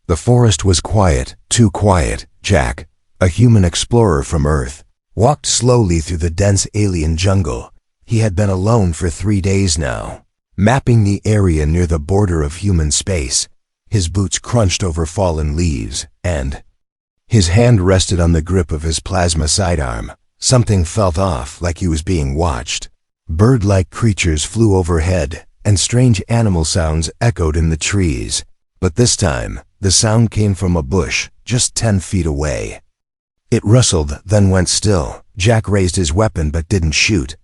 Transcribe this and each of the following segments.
The forest was quiet, too quiet. Jack, a human explorer from Earth, walked slowly through the dense alien jungle. He had been alone for 3 days now, mapping the area near the border of human space. His boots crunched over fallen leaves, and his hand rested on the grip of his plasma sidearm. Something felt off, like he was being watched. Bird-like creatures flew overhead, and strange animal sounds echoed in the trees. But this time, the sound came from a bush, just 10 feet away. It rustled, then went still. Jack raised his weapon but didn't shoot.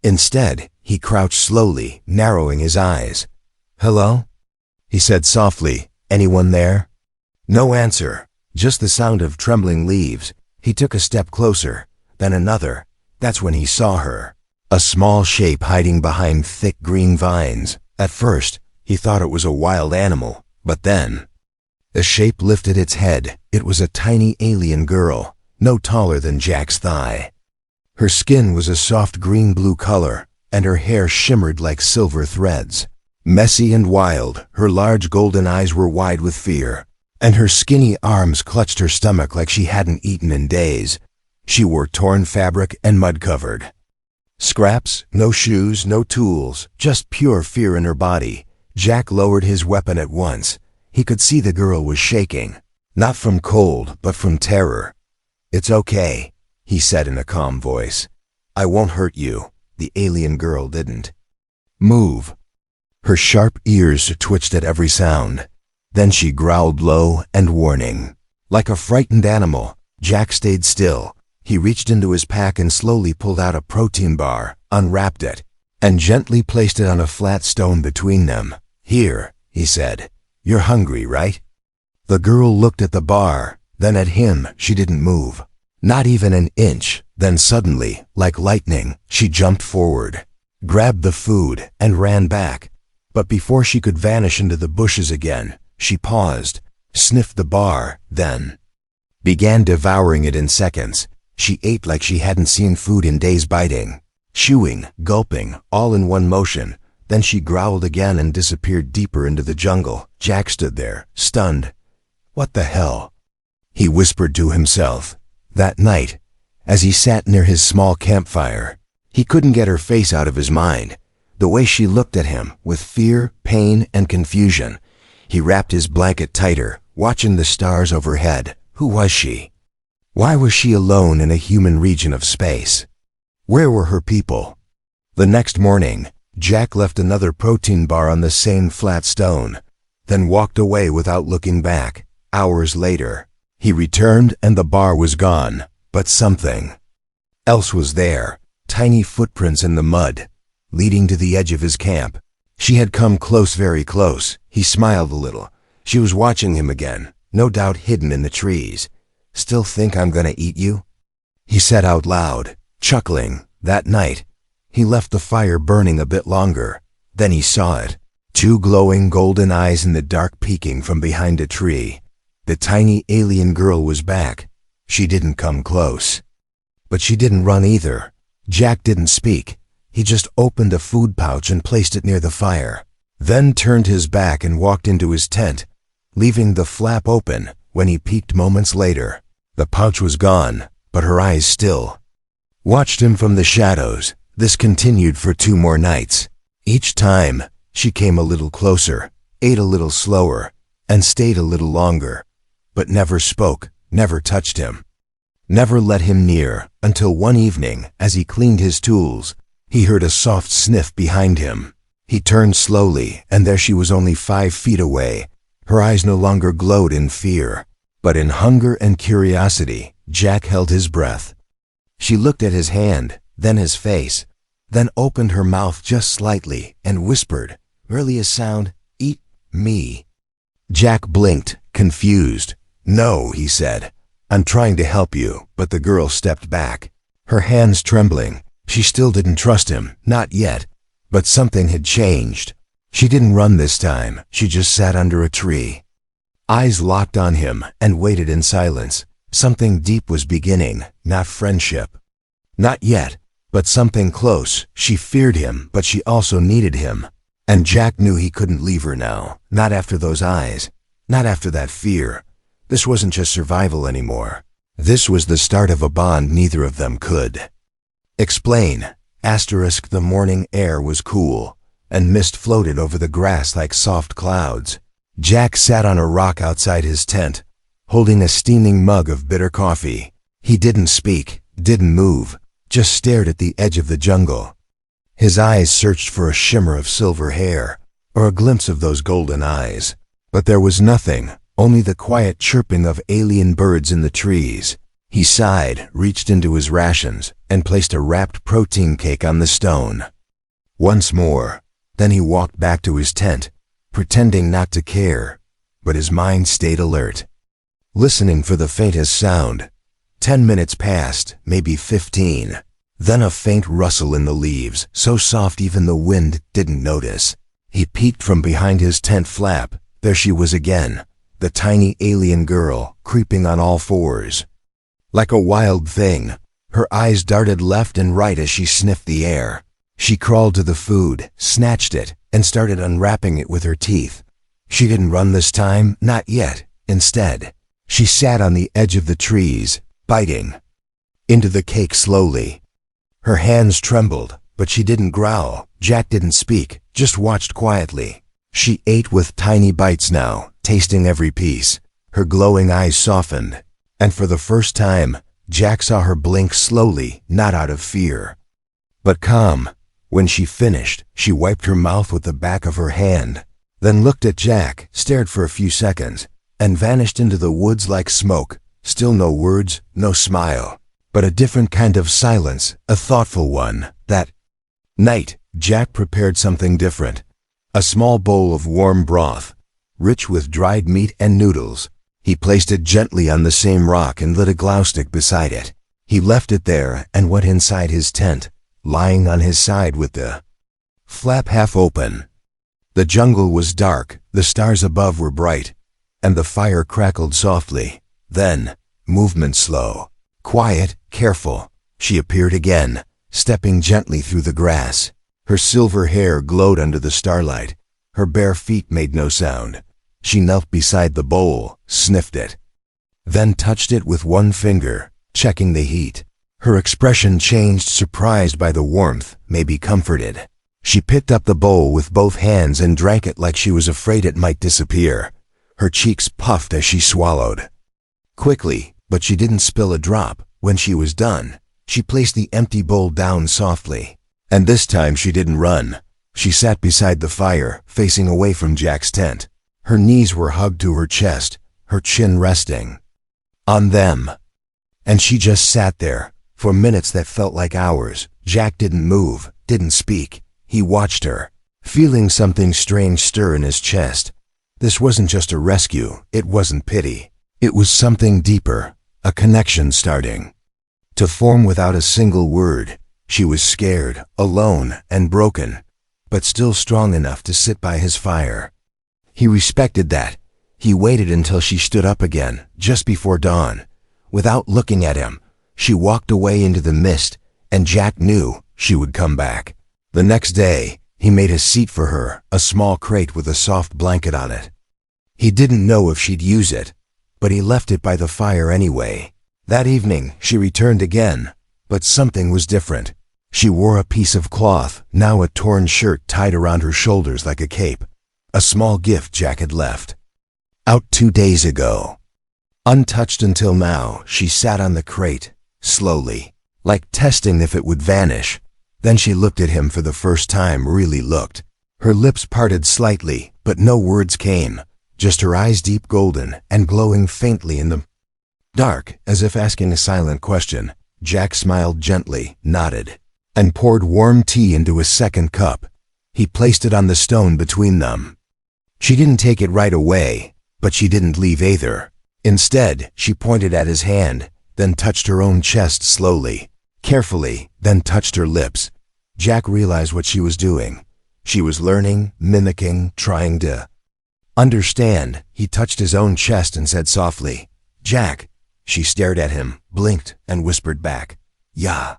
Instead, he crouched slowly, narrowing his eyes. "Hello?" he said softly. "Anyone there?" No answer, just the sound of trembling leaves. He took a step closer, then another. That's when he saw her. A small shape hiding behind thick green vines. At first, he thought it was a wild animal, but then the shape lifted its head. It was a tiny alien girl, no taller than Jack's thigh. Her skin was a soft green-blue color, and her hair shimmered like silver threads. Messy and wild, her large golden eyes were wide with fear, and her skinny arms clutched her stomach like she hadn't eaten in days. She wore torn fabric and mud-covered scraps, no shoes, no tools, just pure fear in her body. Jack lowered his weapon at once. He could see the girl was shaking, not from cold, but from terror. "It's okay," he said in a calm voice. "I won't hurt you." The alien girl didn't move. Her sharp ears twitched at every sound. Then she growled low and warning. Like a frightened animal, Jack stayed still. He reached into his pack and slowly pulled out a protein bar, unwrapped it, and gently placed it on a flat stone between them. "Here," he said. "You're hungry, right?" The girl looked at the bar, then at him. She didn't move, not even an inch. Then suddenly, like lightning, she jumped forward, grabbed the food, and ran back. But before she could vanish into the bushes again, she paused, sniffed the bar, then began devouring it in seconds. She ate like she hadn't seen food in days, biting, chewing, gulping, all in one motion. Then she growled again and disappeared deeper into the jungle. Jack stood there, stunned. "What the hell?" he whispered to himself. That night, as he sat near his small campfire, he couldn't get her face out of his mind. The way she looked at him, with fear, pain, and confusion. He wrapped his blanket tighter, watching the stars overhead. Who was she? Why was she alone in a human region of space? Where were her people? The next morning, Jack left another protein bar on the same flat stone, then walked away without looking back. Hours later, he returned and the bar was gone, but something else was there. Tiny footprints in the mud, leading to the edge of his camp. She had come close, very close. He smiled a little. She was watching him again, no doubt hidden in the trees. "Still think I'm gonna eat you?" he said out loud, chuckling. That night, he left the fire burning a bit longer. Then he saw it. 2 glowing golden eyes in the dark peeking from behind a tree. The tiny alien girl was back. She didn't come close. But she didn't run either. Jack didn't speak. He just opened a food pouch and placed it near the fire, then turned his back and walked into his tent, leaving the flap open. When he peeked moments later, the pouch was gone, but her eyes still watched him from the shadows. This continued for 2 more nights. Each time, she came a little closer, ate a little slower, and stayed a little longer, but never spoke, never touched him, never let him near, until one evening, as he cleaned his tools, he heard a soft sniff behind him. He turned slowly, and there she was, only 5 feet away. Her eyes no longer glowed in fear, but in hunger and curiosity. Jack held his breath. She looked at his hand, then his face, then opened her mouth just slightly and whispered, barely a sound, "Eat me." Jack blinked, confused. "No," he said. "I'm trying to help you." But the girl stepped back, her hands trembling. She still didn't trust him, not yet. But something had changed. She didn't run this time. She just sat under a tree, eyes locked on him, and waited in silence. Something deep was beginning, not friendship, not yet, but something close. She feared him, but she also needed him. And Jack knew he couldn't leave her now, not after those eyes. Not after that fear. This wasn't just survival anymore. This was the start of a bond neither of them could explain. The morning air was cool, and mist floated over the grass like soft clouds. Jack sat on a rock outside his tent, holding a steaming mug of bitter coffee. He didn't speak, didn't move, just stared at the edge of the jungle. His eyes searched for a shimmer of silver hair, or a glimpse of those golden eyes. But there was nothing, only the quiet chirping of alien birds in the trees. He sighed, reached into his rations, and placed a wrapped protein cake on the stone. Once more, then he walked back to his tent, pretending not to care, but his mind stayed alert, listening for the faintest sound. 10 minutes passed, maybe 15. Then a faint rustle in the leaves, so soft even the wind didn't notice. He peeked from behind his tent flap. There she was again, the tiny alien girl, creeping on all fours. Like a wild thing, her eyes darted left and right as she sniffed the air. She crawled to the food, snatched it, and started unwrapping it with her teeth. She didn't run this time, not yet. Instead, she sat on the edge of the trees, biting into the cake slowly. Her hands trembled, but she didn't growl. Jack didn't speak, just watched quietly. She ate with tiny bites now, tasting every piece. Her glowing eyes softened, and for the first time, Jack saw her blink slowly, not out of fear, but calm. When she finished, she wiped her mouth with the back of her hand, then looked at Jack, stared for a few seconds, and vanished into the woods like smoke. Still no words, no smile, but a different kind of silence, a thoughtful one. That night, Jack prepared something different. A small bowl of warm broth, rich with dried meat and noodles. He placed it gently on the same rock and lit a glow stick beside it. He left it there and went inside his tent, lying on his side with the flap half open. The jungle was dark, the stars above were bright, and the fire crackled softly. Then, movement slow, quiet, careful, she appeared again, stepping gently through the grass. Her silver hair glowed under the starlight. Her bare feet made no sound. She knelt beside the bowl, sniffed it, then touched it with one finger, checking the heat. Her expression changed, surprised by the warmth, maybe comforted. She picked up the bowl with both hands and drank it like she was afraid it might disappear. Her cheeks puffed as she swallowed quickly, but she didn't spill a drop. When she was done, she placed the empty bowl down softly. And this time she didn't run. She sat beside the fire, facing away from Jack's tent. Her knees were hugged to her chest, her chin resting on them. And she just sat there, for minutes that felt like hours. Jack didn't move, didn't speak. He watched her, feeling something strange stir in his chest. This wasn't just a rescue, it wasn't pity. It was something deeper, a connection starting to form without a single word. She was scared, alone, and broken, but still strong enough to sit by his fire. He respected that. He waited until she stood up again, just before dawn. Without looking at him, she walked away into the mist, and Jack knew she would come back. The next day, he made a seat for her, a small crate with a soft blanket on it. He didn't know if she'd use it, but he left it by the fire anyway. That evening, she returned again, but something was different. She wore a piece of cloth, now a torn shirt tied around her shoulders like a cape. A small gift Jack had left out 2 days ago. Untouched until now, she sat on the crate, slowly, like testing if it would vanish. Then she looked at him for the first time, really looked. Her lips parted slightly, but no words came, just her eyes deep golden and glowing faintly in the dark, as if asking a silent question. Jack smiled gently, nodded, and poured warm tea into a second cup. He placed it on the stone between them. She didn't take it right away, but she didn't leave either. Instead, she pointed at his hand, then touched her own chest slowly, carefully, then touched her lips. Jack realized what she was doing. She was learning, mimicking, trying to understand. He touched his own chest and said softly, "Jack." She stared at him, blinked, and whispered back, "Yeah."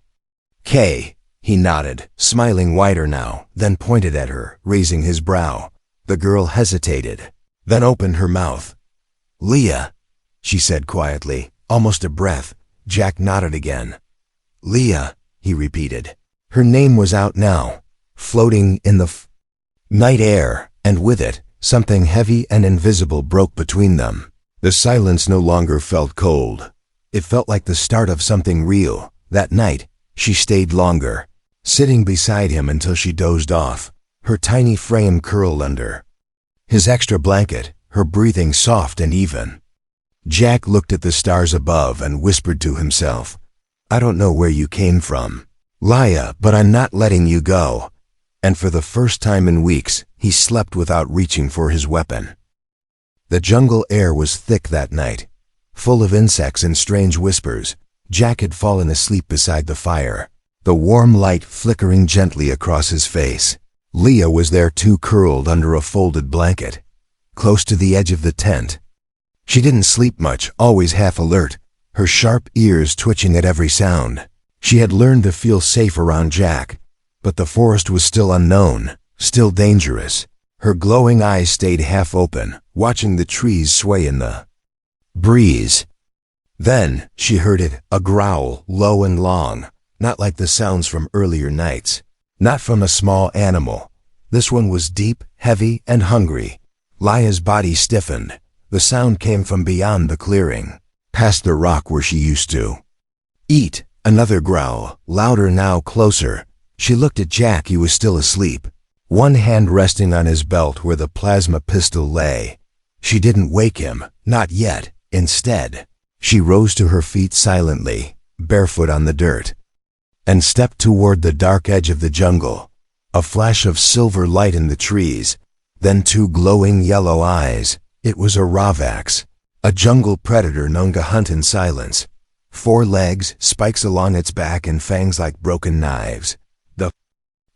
"K." He nodded, smiling wider now, then pointed at her, raising his brow. The girl hesitated, then opened her mouth. "Leah," she said quietly, almost a breath. Jack nodded again. "Leah," he repeated. Her name was out now, floating in the night air, and with it, something heavy and invisible broke between them. The silence no longer felt cold. It felt like the start of something real. That night, she stayed longer, sitting beside him until she dozed off, her tiny frame curled under his extra blanket, her breathing soft and even. Jack looked at the stars above and whispered to himself, "I don't know where you came from, Leah, but I'm not letting you go." And for the first time in weeks, he slept without reaching for his weapon. The jungle air was thick that night, full of insects and strange whispers. Jack had fallen asleep beside the fire, the warm light flickering gently across his face. Leah was there too, curled under a folded blanket, close to the edge of the tent. She didn't sleep much, always half alert, her sharp ears twitching at every sound. She had learned to feel safe around Jack, but the forest was still unknown, still dangerous. Her glowing eyes stayed half open, watching the trees sway in the breeze. Then she heard it, a growl, low and long, not like the sounds from earlier nights, not from a small animal. This one was deep, heavy, and hungry. Leah's body stiffened. The sound came from beyond the clearing, past the rock where she used to eat. Another growl, louder now, closer. She looked at Jack. He was still asleep, one hand resting on his belt where the plasma pistol lay. She didn't wake him, not yet. Instead, she rose to her feet silently, barefoot on the dirt, and stepped toward the dark edge of the jungle. A flash of silver light in the trees, then two glowing yellow eyes. It was a Ravvax, a jungle predator known to hunt in silence. 4 legs, spikes along its back, and fangs like broken knives. The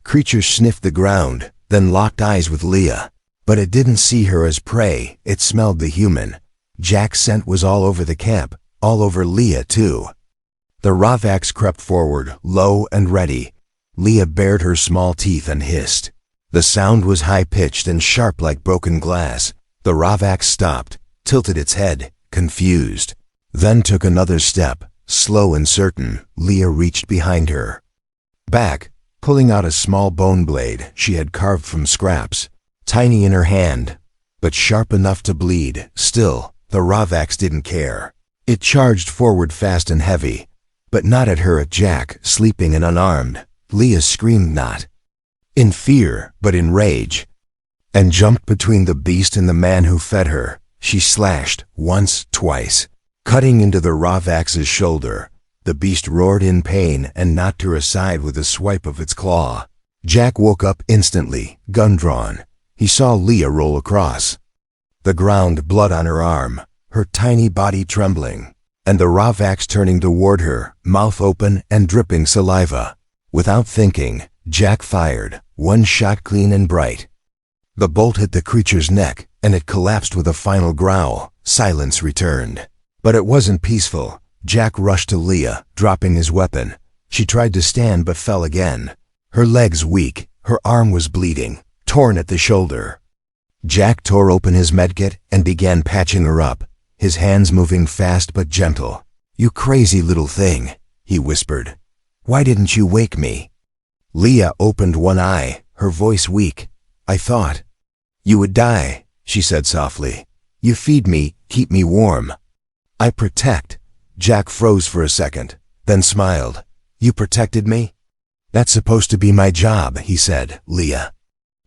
creature sniffed the ground, then locked eyes with Leah. But it didn't see her as prey, it smelled the human. Jack's scent was all over the camp, all over Leah too. The Ravvax crept forward, low and ready. Leah bared her small teeth and hissed. The sound was high-pitched and sharp like broken glass. The Ravvax stopped, tilted its head, confused, then took another step, slow and certain. Leah reached behind her back, pulling out a small bone blade she had carved from scraps, tiny in her hand, but sharp enough to bleed. Still, the Ravvax didn't care. It charged forward fast and heavy, but not at her, at Jack, sleeping and unarmed. Leah screamed, not in fear, but in rage, and jumped between the beast and the man who fed her. She slashed, once, twice, cutting into the Ravvax's shoulder. The beast roared in pain and knocked her aside with a swipe of its claw. Jack woke up instantly, gun drawn. He saw Leah roll across the ground, blood on her arm, her tiny body trembling, and the Ravvax turning toward her, mouth open and dripping saliva. Without thinking, Jack fired, one shot clean and bright. The bolt hit the creature's neck, and it collapsed with a final growl. Silence returned. But it wasn't peaceful. Jack rushed to Leah, dropping his weapon. She tried to stand but fell again. Her legs weak, her arm was bleeding, torn at the shoulder. Jack tore open his medkit and began patching her up, his hands moving fast but gentle. "You crazy little thing," he whispered. "Why didn't you wake me?" Leah opened one eye, her voice weak. "I thought you would die," she said softly. "You feed me, keep me warm. I protect." Jack froze for a second, then smiled. "You protected me?" "That's supposed to be my job," he said. Leah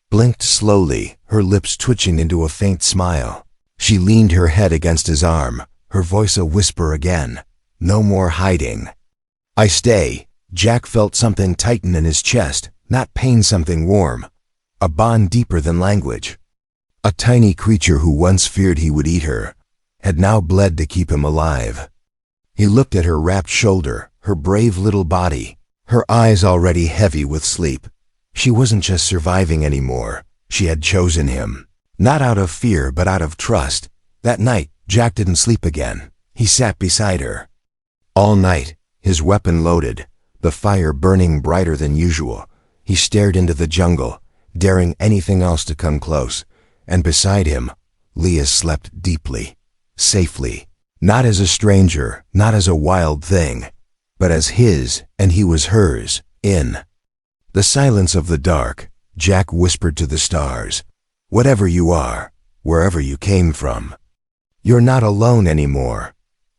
blinked slowly, her lips twitching into a faint smile. She leaned her head against his arm, her voice a whisper again. "No more hiding." "I stay." Jack felt something tighten in his chest, not pain, something warm, a bond deeper than language. A tiny creature who once feared he would eat her had now bled to keep him alive. He looked at her wrapped shoulder, her brave little body, her eyes already heavy with sleep. She wasn't just surviving anymore. She had chosen him, not out of fear but out of trust. That night, Jack didn't sleep again. He sat beside her all night, his weapon loaded, the fire burning brighter than usual. He stared into the jungle, daring anything else to come close, and beside him, Leah slept deeply, safely, not as a stranger, not as a wild thing, but as his, and he was hers, in the silence of the dark. Jack whispered to the stars, "Whatever you are, wherever you came from, you're not alone anymore."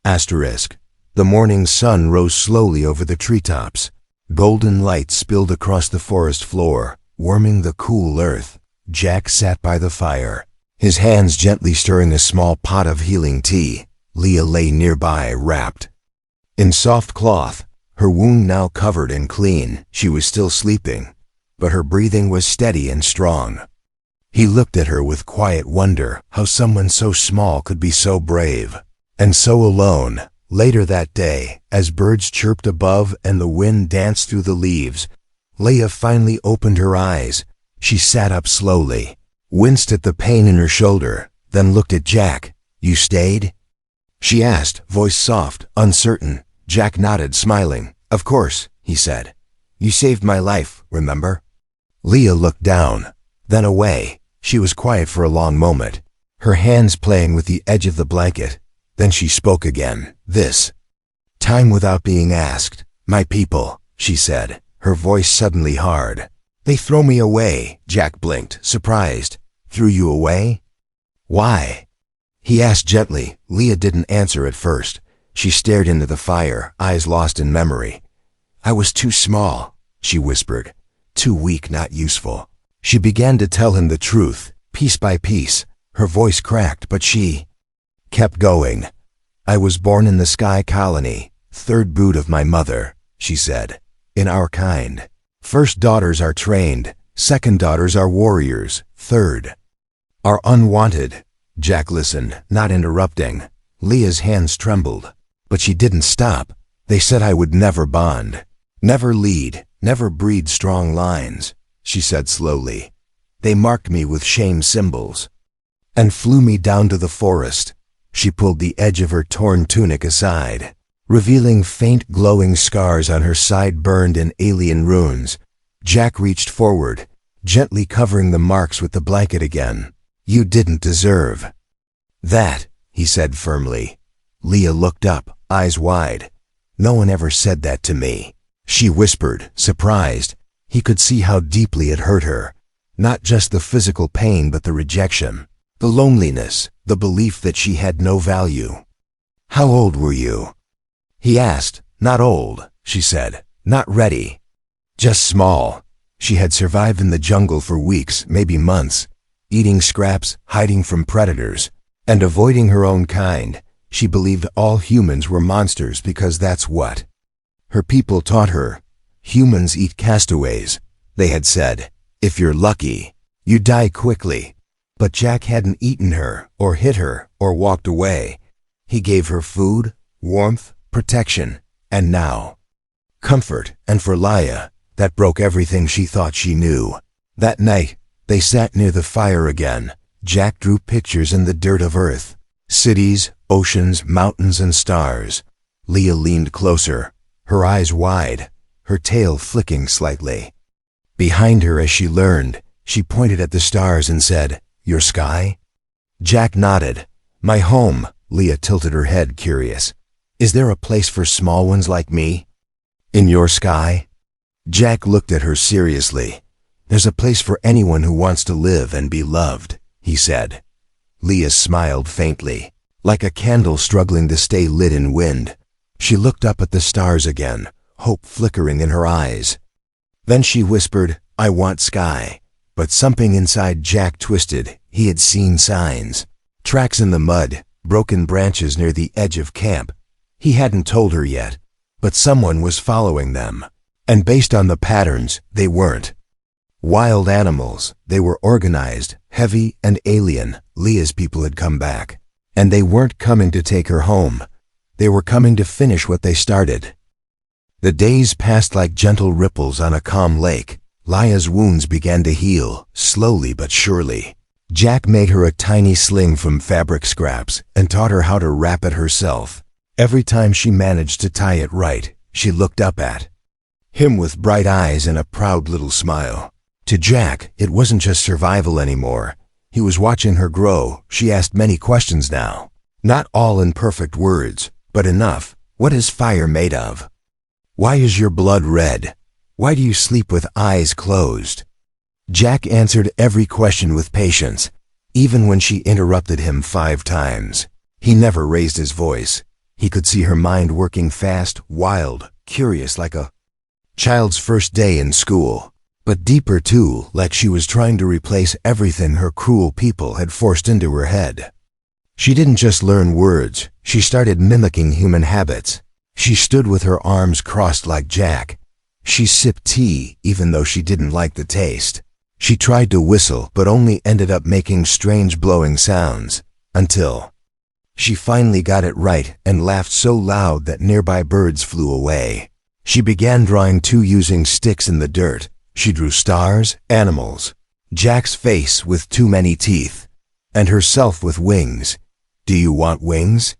Asterisk. The morning sun rose slowly over the treetops. Golden light spilled across the forest floor, warming the cool earth. Jack sat by the fire, his hands gently stirring a small pot of healing tea. Leah lay nearby, wrapped in soft cloth, her wound now covered and clean. She was still sleeping, but her breathing was steady and strong. He looked at her with quiet wonder, how someone so small could be so brave, and so alone. Later that day, as birds chirped above and the wind danced through the leaves, Leah finally opened her eyes. She sat up slowly, winced at the pain in her shoulder, then looked at Jack. "You stayed?" she asked, voice soft, uncertain. Jack nodded, smiling. "Of course," he said. "You saved my life, remember?" Leah looked down, then away. She was quiet for a long moment, her hands playing with the edge of the blanket. Then she spoke again, this time without being asked. "My people," she said, her voice suddenly hard. "They throw me away." Jack blinked, surprised. "Threw you away? Why?" he asked gently. Leah didn't answer at first. She stared into the fire, eyes lost in memory. "I was too small," she whispered. "Too weak, not useful." She began to tell him the truth, piece by piece. Her voice cracked, but she kept going. "I was born in the Sky Colony, third brood of my mother," she said. "In our kind, first daughters are trained, second daughters are warriors, third are unwanted." Jack listened, not interrupting. Leah's hands trembled, but she didn't stop. "They said I would never bond, never lead, never breed strong lines," she said slowly. "They marked me with shame symbols and flew me down to the forest." She pulled the edge of her torn tunic aside, revealing faint glowing scars on her side burned in alien runes. Jack reached forward, gently covering the marks with the blanket again. "You didn't deserve that," he said firmly. Leah looked up, eyes wide. "No one ever said that to me," she whispered, surprised. He could see how deeply it hurt her. Not just the physical pain, but the rejection, the loneliness, the belief that she had no value. "How old were you?" he asked. "Not old," she said. "Not ready. Just small." She had survived in the jungle for weeks, maybe months, eating scraps, hiding from predators, and avoiding her own kind. She believed all humans were monsters because that's what her people taught her. Humans eat castaways, they had said. If you're lucky, you die quickly. But Jack hadn't eaten her, or hit her, or walked away. He gave her food, warmth, protection, and now comfort. And for Leah, that broke everything she thought she knew. That night, they sat near the fire again. Jack drew pictures in the dirt of Earth. Cities, oceans, mountains, and stars. Leah leaned closer, her eyes wide, her tail flicking slightly. Behind her, as she learned, she pointed at the stars and said, "Your sky?" Jack nodded. "My home." Leah tilted her head, curious. "Is there a place for small ones like me? In your sky?" Jack looked at her seriously. "There's a place for anyone who wants to live and be loved," he said. Leah smiled faintly, like a candle struggling to stay lit in wind. She looked up at the stars again, hope flickering in her eyes. Then she whispered, "I want sky." But something inside Jack twisted. He had seen signs. Tracks in the mud, broken branches near the edge of camp. He hadn't told her yet, but someone was following them. And based on the patterns, they weren't wild animals. They were organized, heavy, and alien. Leah's people had come back. And they weren't coming to take her home. They were coming to finish what they started. The days passed like gentle ripples on a calm lake. Leah's wounds began to heal, slowly but surely. Jack made her a tiny sling from fabric scraps and taught her how to wrap it herself. Every time she managed to tie it right, she looked up at him with bright eyes and a proud little smile. To Jack, it wasn't just survival anymore. He was watching her grow. She asked many questions now. Not all in perfect words, but enough. What is fire made of? Why is your blood red? Why do you sleep with eyes closed? Jack answered every question with patience, even when she interrupted him 5 times. He never raised his voice. He could see her mind working fast, wild, curious like a child's first day in school, but deeper too, like she was trying to replace everything her cruel people had forced into her head. She didn't just learn words, she started mimicking human habits. She stood with her arms crossed like Jack. She sipped tea even though she didn't like the taste. She tried to whistle but only ended up making strange blowing sounds, until she finally got it right and laughed so loud that nearby birds flew away. She began drawing too, using sticks in the dirt. She drew stars, animals, Jack's face with too many teeth, and herself with wings. Do you want wings?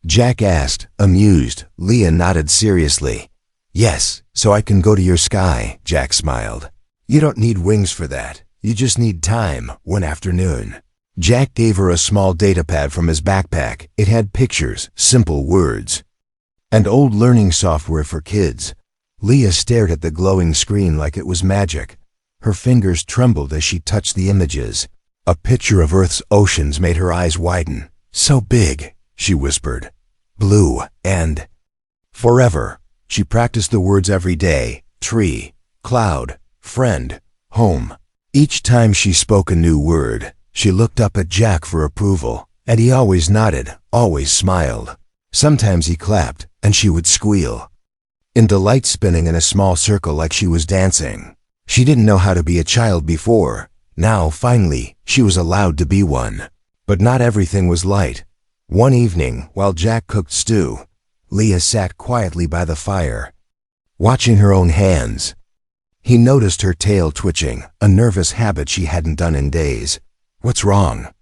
Jack asked, amused. Leah nodded seriously. Yes, so I can go to your sky, Jack smiled. You don't need wings for that. You just need time, one afternoon. Jack gave her a small datapad from his backpack. It had pictures, simple words, and old learning software for kids. Leah stared at the glowing screen like it was magic. Her fingers trembled as she touched the images. A picture of Earth's oceans made her eyes widen. So big, she whispered. Blue and forever. She practiced the words every day. Tree, cloud, friend, home. Each time she spoke a new word, she looked up at Jack for approval, and he always nodded, always smiled. Sometimes he clapped, and she would squeal, in delight, spinning in a small circle like she was dancing. She didn't know how to be a child before. Now, finally, she was allowed to be one. But not everything was light. One evening, while Jack cooked stew, Leah sat quietly by the fire, watching her own hands. He noticed her tail twitching, a nervous habit she hadn't done in days. What's wrong?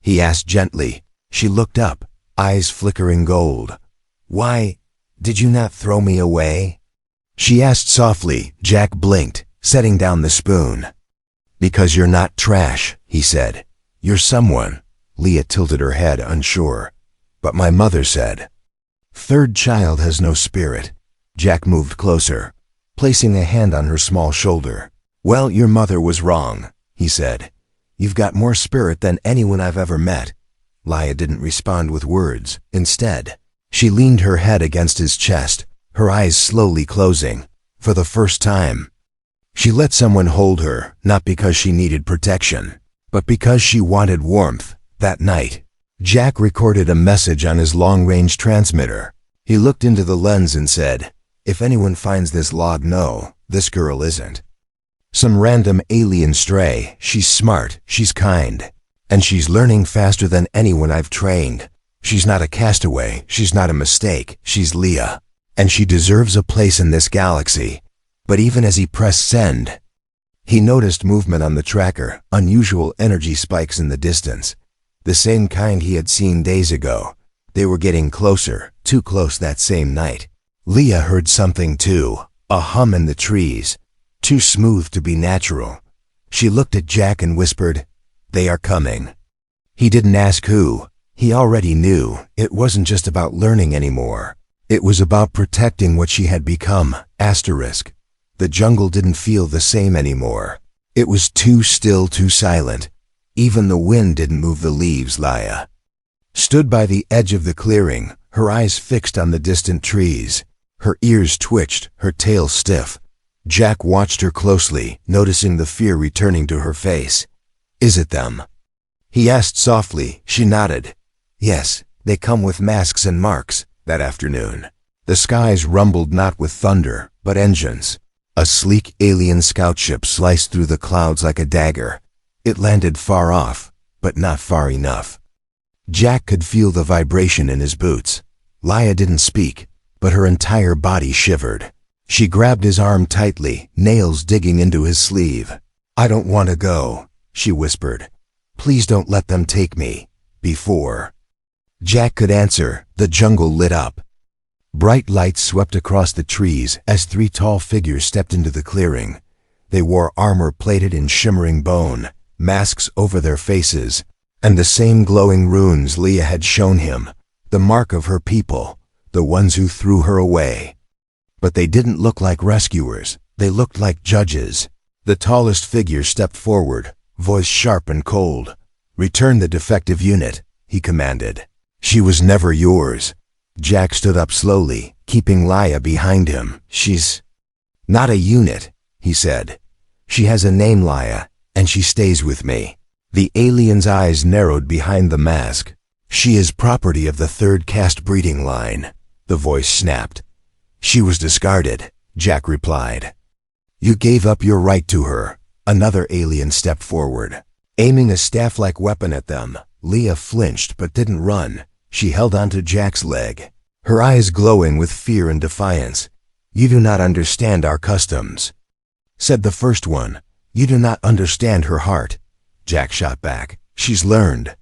He asked gently. She looked up, eyes flickering gold. Why did you not throw me away? She asked softly. Jack blinked, setting down the spoon. Because you're not trash, he said. You're someone. Leah tilted her head, unsure. But my mother said. Third child has no spirit. Jack moved closer, placing a hand on her small shoulder. Well, your mother was wrong, he said. You've got more spirit than anyone I've ever met. Leah didn't respond with words. Instead, she leaned her head against his chest, her eyes slowly closing. For the first time, she let someone hold her, not because she needed protection, but because she wanted warmth. That night, Jack recorded a message on his long-range transmitter. He looked into the lens and said, if anyone finds this log, know, this girl isn't some random alien stray. She's smart, she's kind, and she's learning faster than anyone I've trained. She's not a castaway, she's not a mistake, she's Leah, and she deserves a place in this galaxy. But even as he pressed send, he noticed movement on the tracker, unusual energy spikes in the distance. The same kind he had seen days ago. They were getting closer, too close that same night. Leah heard something too, a hum in the trees, too smooth to be natural. She looked at Jack and whispered, they are coming. He didn't ask who. He already knew. It wasn't just about learning anymore. It was about protecting what she had become. Asterisk. The jungle didn't feel the same anymore. It was too still, too silent. Even the wind didn't move the leaves. Leah stood by the edge of the clearing, her eyes fixed on the distant trees. Her ears twitched, her tail stiff. Jack watched her closely, noticing the fear returning to her face. Is it them? He asked softly. She nodded. Yes, they come with masks and marks. That afternoon, the skies rumbled not with thunder, but engines. A sleek alien scout ship sliced through the clouds like a dagger. It landed far off, but not far enough. Jack could feel the vibration in his boots. Leah didn't speak, but her entire body shivered. She grabbed his arm tightly, nails digging into his sleeve. I don't want to go, she whispered. Please don't let them take me. Before Jack could answer, the jungle lit up. Bright lights swept across the trees as 3 tall figures stepped into the clearing. They wore armor plated in shimmering bone, masks over their faces, and the same glowing runes Leah had shown him, the mark of her people, the ones who threw her away. But they didn't look like rescuers, they looked like judges. The tallest figure stepped forward, voice sharp and cold. "Return the defective unit," he commanded. "She was never yours." Jack stood up slowly, keeping Leia behind him. "She's not a unit," he said. "She has a name, Leia, and she stays with me." The alien's eyes narrowed behind the mask. "She is property of the third caste breeding line," the voice snapped. "She was discarded," Jack replied. "You gave up your right to her." Another alien stepped forward. Aiming a staff-like weapon at them, Leah flinched but didn't run. She held onto Jack's leg, her eyes glowing with fear and defiance. "You do not understand our customs," said the first one. "You do not understand her heart," Jack shot back. "She's learned.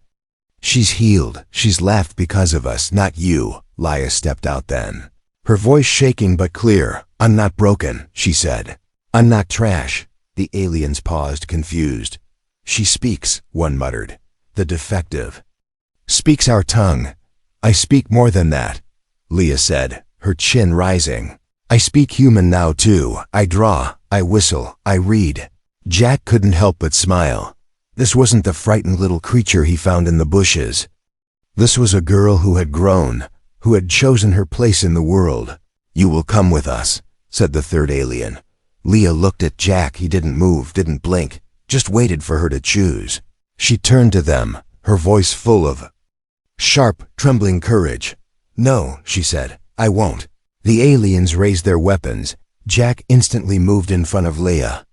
She's healed. She's laughed because of us, not you." Leia stepped out then, her voice shaking but clear. "I'm not broken," she said. "I'm not trash." The aliens paused, confused. "She speaks," one muttered. "The defective speaks our tongue." "I speak more than that," Leah said, her chin rising. "I speak human now too. I draw, I whistle, I read." Jack couldn't help but smile. This wasn't the frightened little creature he found in the bushes. This was a girl who had grown, who had chosen her place in the world. "You will come with us," said the third alien. Leah looked at Jack. He didn't move, didn't blink, just waited for her to choose. She turned to them, her voice full of sharp, trembling courage. "No," she said, "I won't." The aliens raised their weapons. Jack instantly moved in front of Leah.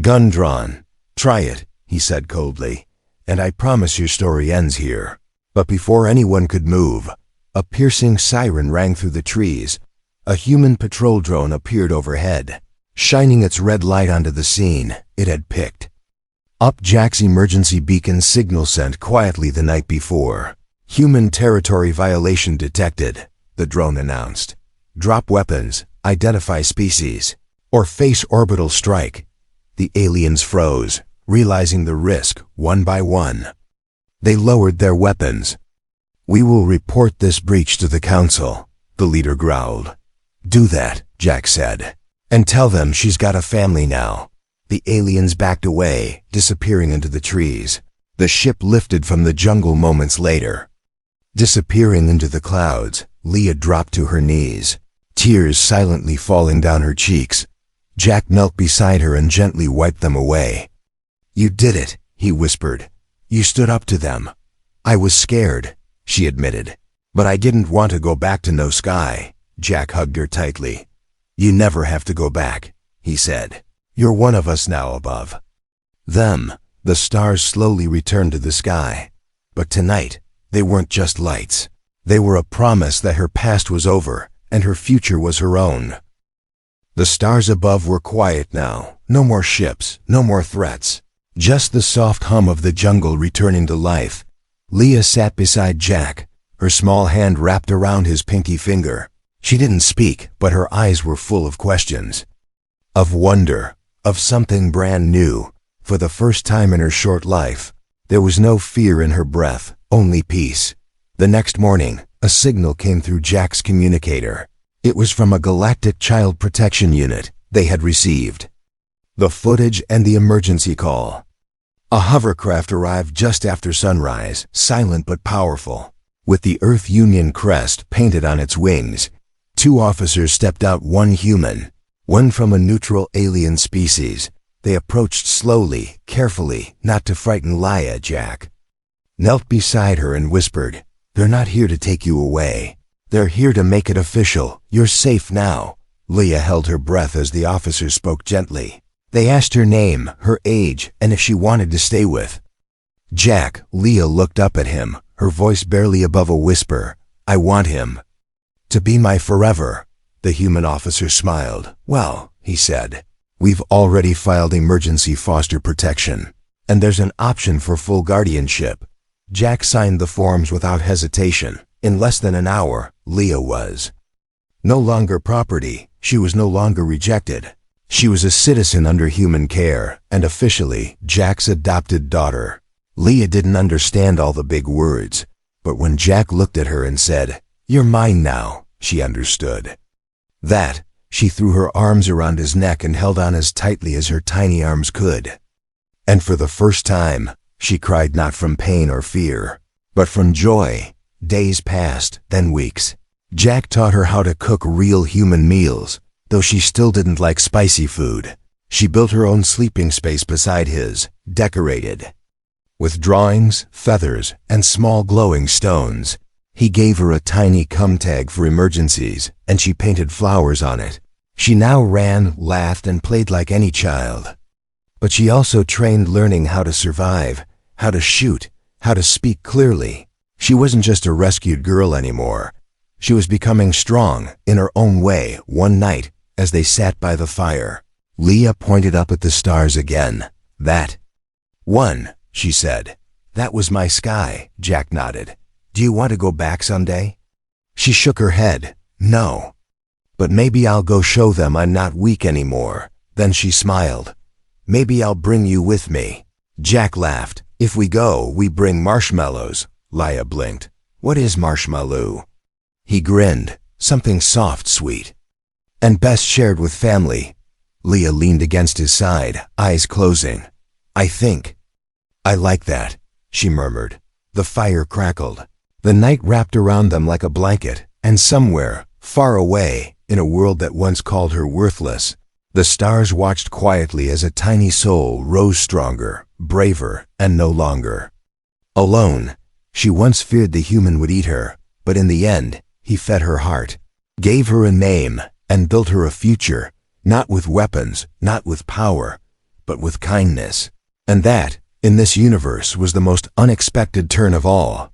Gun drawn. "Try it," he said coldly, "and I promise your story ends here." But before anyone could move, a piercing siren rang through the trees. A human patrol drone appeared overhead, shining its red light onto the scene. It had picked up Jack's emergency beacon signal sent quietly the night before. "Human territory violation detected," the drone announced. "Drop weapons, identify species, or face orbital strike." The aliens froze, realizing the risk one by one. They lowered their weapons. "We will report this breach to the council," the leader growled. "Do that," Jack said, "and tell them she's got a family now." The aliens backed away, disappearing into the trees. The ship lifted from the jungle moments later. Disappearing into the clouds, Leah dropped to her knees, tears silently falling down her cheeks. Jack knelt beside her and gently wiped them away. "You did it," he whispered. "You stood up to them." "I was scared," she admitted. "But I didn't want to go back to no sky." Jack hugged her tightly. "You never have to go back," he said. "You're one of us now above them." The stars slowly returned to the sky. But tonight, they weren't just lights. They were a promise that her past was over and her future was her own. The stars above were quiet now. No more ships, no more threats. Just the soft hum of the jungle returning to life. Leah sat beside Jack, her small hand wrapped around his pinky finger. She didn't speak, but her eyes were full of questions. Of wonder, of something brand new. For the first time in her short life, there was no fear in her breath, only peace. The next morning, a signal came through Jack's communicator. It was from a galactic child protection unit they had received the footage and the emergency call. A hovercraft arrived just after sunrise, silent but powerful. With the Earth Union crest painted on its wings, 2 officers stepped out, one human, one from a neutral alien species. They approached slowly, carefully, not to frighten Leia. Jack knelt beside her and whispered, "They're not here to take you away. They're here to make it official. You're safe now." Leah held her breath as the officers spoke gently. They asked her name, her age, and if she wanted to stay with Jack. Leah looked up at him, her voice barely above a whisper. "I want him to be my forever." The human officer smiled. "Well," he said, "we've already filed emergency foster protection, and there's an option for full guardianship." Jack signed the forms without hesitation. In less than an hour, Leah was no longer property. She was no longer rejected. She was a citizen under human care, and officially Jack's adopted daughter. Leah didn't understand all the big words, but when Jack looked at her and said, "You're mine now," she understood. That, she threw her arms around his neck and held on as tightly as her tiny arms could. And for the first time, she cried not from pain or fear, but from joy. Days passed, then weeks. Jack taught her how to cook real human meals, though she still didn't like spicy food. She built her own sleeping space beside his, decorated with drawings, feathers, and small glowing stones. He gave her a tiny cum tag for emergencies, and she painted flowers on it. She now ran, laughed, and played like any child. But she also trained learning how to survive, how to shoot, how to speak clearly. She wasn't just a rescued girl anymore. She was becoming strong, in her own way. One night, as they sat by the fire, Leah pointed up at the stars again. "That one," she said. "That was my sky," Jack nodded. "Do you want to go back someday?" She shook her head. "No. But maybe I'll go show them I'm not weak anymore." Then she smiled. "Maybe I'll bring you with me." Jack laughed. "If we go, we bring marshmallows." Leah blinked. "What is marshmallow?" He grinned. "Something soft, sweet, and best shared with family." Leah leaned against his side, eyes closing. "I think I like that," she murmured. The fire crackled. The night wrapped around them like a blanket, and somewhere, far away, in a world that once called her worthless, the stars watched quietly as a tiny soul rose stronger, braver, and no longer alone. She once feared the human would eat her, but in the end, he fed her heart, gave her a name, and built her a future, not with weapons, not with power, but with kindness. And that, in this universe, was the most unexpected turn of all.